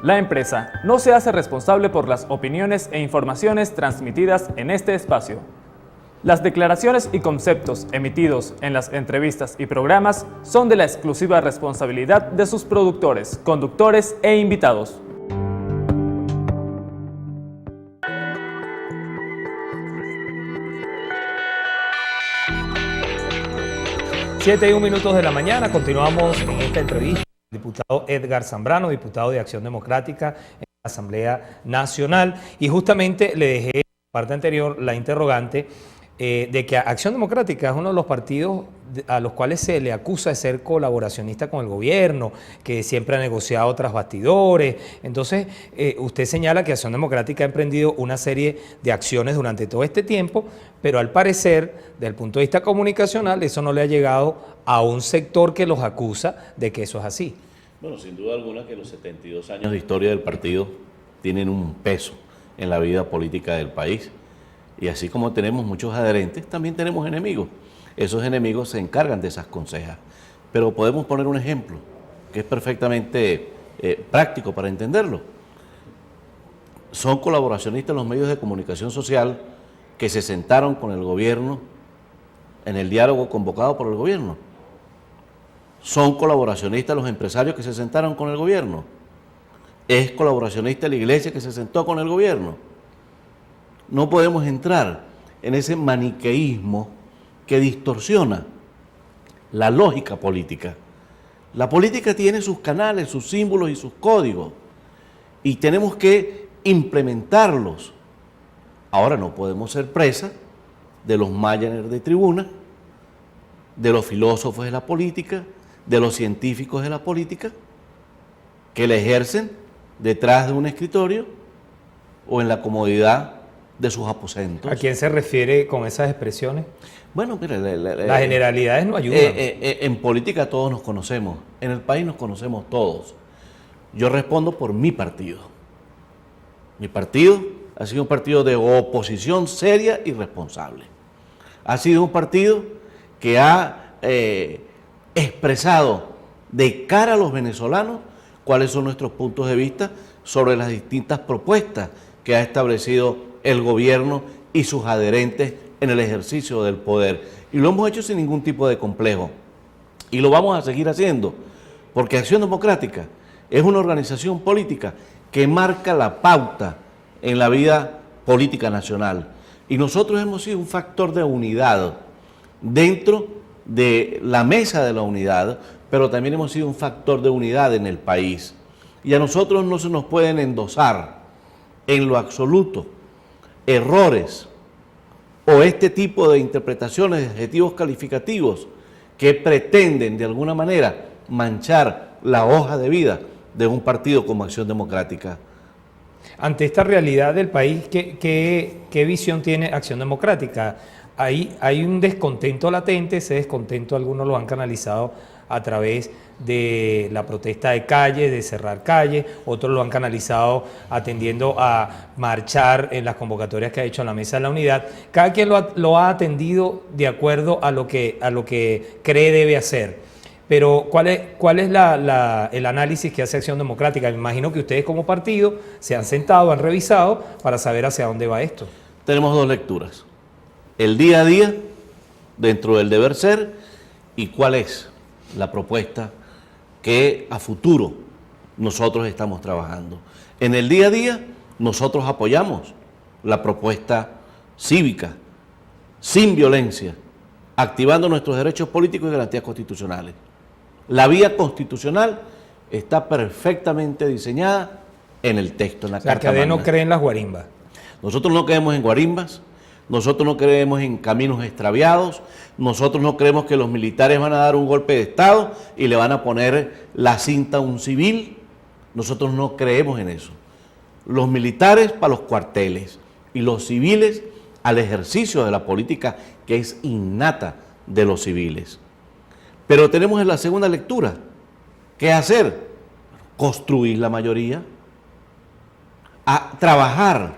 La empresa no se hace responsable por las opiniones e informaciones transmitidas en este espacio. Las declaraciones y conceptos emitidos en las entrevistas y programas son de la exclusiva responsabilidad de sus productores, conductores e invitados. Siete y 1 minutos de la mañana, continuamos en esta entrevista. El diputado Edgar Zambrano, diputado de Acción Democrática en la Asamblea Nacional, y justamente le dejé en la parte anterior la interrogante de que Acción Democrática es uno de los partidos a los cuales se le acusa de ser colaboracionista con el gobierno, que siempre ha negociado tras bastidores. Entonces, usted señala que Acción Democrática ha emprendido una serie de acciones durante todo este tiempo, pero al parecer, desde el punto de vista comunicacional, eso no le ha llegado a un sector que los acusa de que eso es así. Bueno, sin duda alguna que los 72 años de historia del partido tienen un peso en la vida política del país. Y así como tenemos muchos adherentes, también tenemos enemigos. Esos enemigos se encargan de esas consejas. Pero podemos poner un ejemplo que es perfectamente práctico para entenderlo. Son colaboracionistas los medios de comunicación social que se sentaron con el gobierno en el diálogo convocado por el gobierno. Son colaboracionistas los empresarios que se sentaron con el gobierno. Es colaboracionista la iglesia que se sentó con el gobierno. No podemos entrar en ese maniqueísmo que distorsiona la lógica política. La política tiene sus canales, sus símbolos y sus códigos, y tenemos que implementarlos. Ahora no podemos ser presa de los Mayanners de tribuna, de los filósofos de la política, de los científicos de la política, que la ejercen detrás de un escritorio o en la comodidad de sus aposentos. ¿A quién se refiere con esas expresiones? Bueno, mire, las generalidades no ayudan. En política todos nos conocemos, en el país nos conocemos todos. Yo respondo por mi partido. Mi partido ha sido un partido de oposición seria y responsable. Ha sido un partido que ha expresado de cara a los venezolanos cuáles son nuestros puntos de vista sobre las distintas propuestas que ha establecido el gobierno y sus adherentes en el ejercicio del poder. Y lo hemos hecho sin ningún tipo de complejo. Y lo vamos a seguir haciendo, porque Acción Democrática es una organización política que marca la pauta en la vida política nacional. Y nosotros hemos sido un factor de unidad dentro de la mesa de la unidad, pero también hemos sido un factor de unidad en el país. Y a nosotros no se nos pueden endosar en lo absoluto errores o este tipo de interpretaciones de adjetivos calificativos que pretenden de alguna manera manchar la hoja de vida de un partido como Acción Democrática. Ante esta realidad del país, ¿qué visión tiene Acción Democrática? Hay un descontento latente, ese descontento algunos lo han canalizado a través de la protesta de calle, de cerrar calles, otros lo han canalizado atendiendo a marchar en las convocatorias que ha hecho la Mesa de la Unidad. Cada quien lo ha atendido de acuerdo a lo que cree debe hacer. Pero ¿cuál es el análisis que hace Acción Democrática? Me imagino que ustedes como partido se han sentado, han revisado para saber hacia dónde va esto. Tenemos dos lecturas: el día a día dentro del deber ser y cuál es la propuesta que a futuro nosotros estamos trabajando. En el día a día nosotros apoyamos la propuesta cívica, sin violencia, activando nuestros derechos políticos y garantías constitucionales. La vía constitucional está perfectamente diseñada en el texto, en la Carta Magna. Que no cree en las guarimbas. Nosotros no creemos en guarimbas, nosotros no creemos en caminos extraviados, nosotros no creemos que los militares van a dar un golpe de Estado y le van a poner la cinta a un civil. Nosotros no creemos en eso. Los militares para los cuarteles y los civiles al ejercicio de la política que es innata de los civiles. Pero tenemos en la segunda lectura, ¿qué hacer? Construir la mayoría, a trabajar,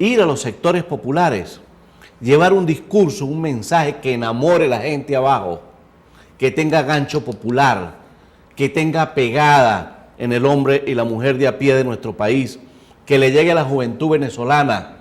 ir a los sectores populares, llevar un discurso, un mensaje que enamore a la gente abajo, que tenga gancho popular, que tenga pegada, en el hombre y la mujer de a pie de nuestro país, que le llegue a la juventud venezolana.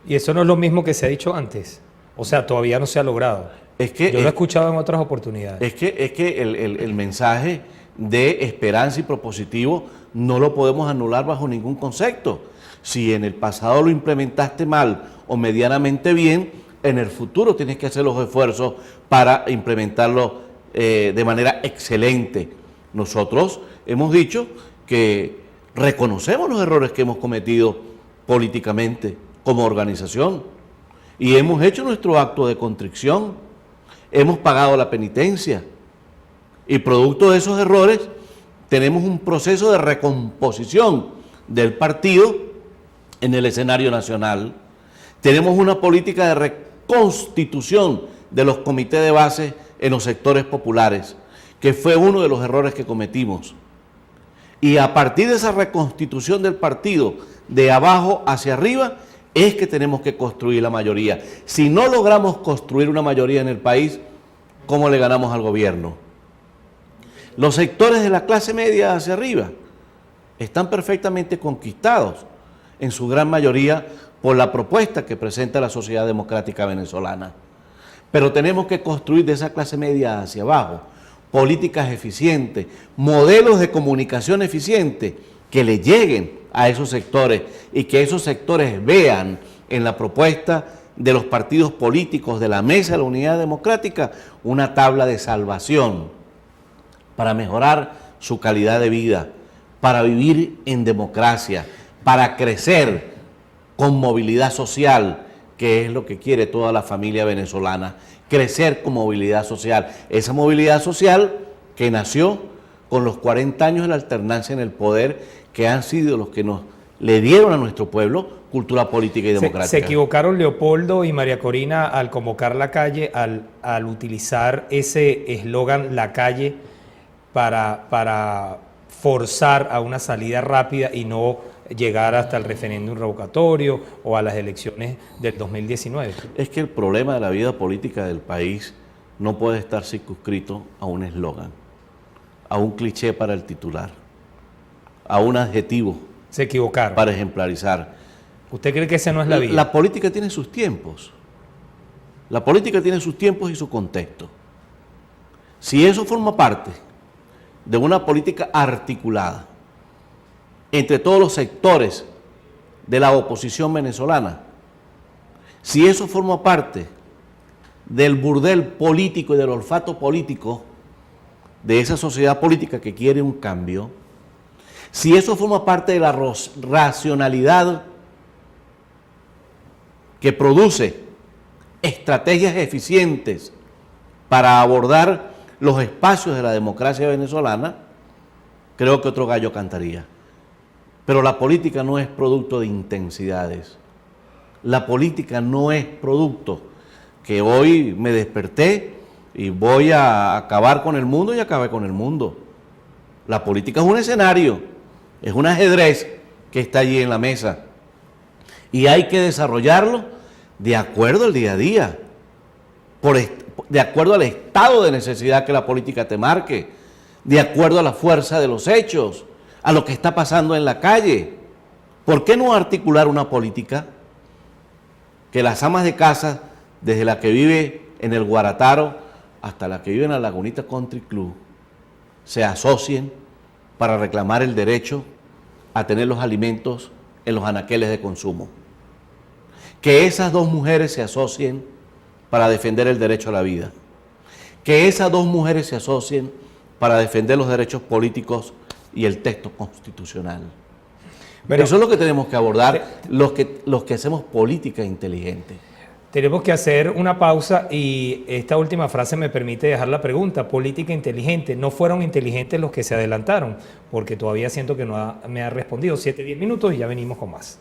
Y eso no es lo mismo que se ha dicho antes. O sea, todavía no se ha logrado. Yo lo he escuchado en otras oportunidades. Es que el mensaje de esperanza y propositivo no lo podemos anular bajo ningún concepto. Si en el pasado lo implementaste mal o medianamente bien, en el futuro tienes que hacer los esfuerzos para implementarlo de manera excelente. Nosotros hemos dicho que reconocemos los errores que hemos cometido políticamente como organización y hemos hecho nuestro acto de contrición, hemos pagado la penitencia y producto de esos errores tenemos un proceso de recomposición del partido en el escenario nacional. Tenemos una política de reconstitución de los comités de base en los sectores populares, que fue uno de los errores que cometimos. Y a partir de esa reconstitución del partido, de abajo hacia arriba, es que tenemos que construir la mayoría. Si no logramos construir una mayoría en el país, ¿cómo le ganamos al gobierno? Los sectores de la clase media hacia arriba están perfectamente conquistados, en su gran mayoría, por la propuesta que presenta la sociedad democrática venezolana. Pero tenemos que construir de esa clase media hacia abajo políticas eficientes, modelos de comunicación eficientes que le lleguen a esos sectores y que esos sectores vean en la propuesta de los partidos políticos de la Mesa de la Unidad Democrática una tabla de salvación para mejorar su calidad de vida, para vivir en democracia, para crecer con movilidad social, que es lo que quiere toda la familia venezolana, crecer con movilidad social. Esa movilidad social que nació con los 40 años de la alternancia en el poder, que han sido los que le dieron a nuestro pueblo cultura política y democrática. Se equivocaron Leopoldo y María Corina al convocar la calle, al utilizar ese eslogan "la calle" para forzar a una salida rápida y no llegar hasta el referéndum revocatorio o a las elecciones del 2019. Es que el problema de la vida política del país no puede estar circunscrito a un eslogan, a un cliché para el titular, a un adjetivo. Se equivocaron. Para ejemplarizar. ¿Usted cree que esa no es la vida? La política tiene sus tiempos. La política tiene sus tiempos y su contexto. Si eso forma parte de una política articulada entre todos los sectores de la oposición venezolana, si eso forma parte del burdel político y del olfato político de esa sociedad política que quiere un cambio, si eso forma parte de la racionalidad que produce estrategias eficientes para abordar los espacios de la democracia venezolana, creo que otro gallo cantaría. Pero la política no es producto de intensidades. La política no es producto que hoy me desperté y voy a acabar con el mundo y acabé con el mundo. La política es un escenario, es un ajedrez que está allí en la mesa y hay que desarrollarlo de acuerdo al día a día, de acuerdo al estado de necesidad que la política te marque, de acuerdo a la fuerza de los hechos, a lo que está pasando en la calle. ¿Por qué no articular una política que las amas de casa, desde la que vive en el Guarataro hasta la que vive en la Lagunita Country Club, se asocien para reclamar el derecho a tener los alimentos en los anaqueles de consumo? Que esas dos mujeres se asocien para defender el derecho a la vida. Que esas dos mujeres se asocien para defender los derechos políticos y el texto constitucional. Pero eso es lo que tenemos que abordar los que hacemos política inteligente. Tenemos que hacer una pausa y esta última frase me permite dejar la pregunta. Política inteligente. ¿No fueron inteligentes los que se adelantaron? Porque todavía siento que no me ha respondido. 7-10 minutos y ya venimos con más.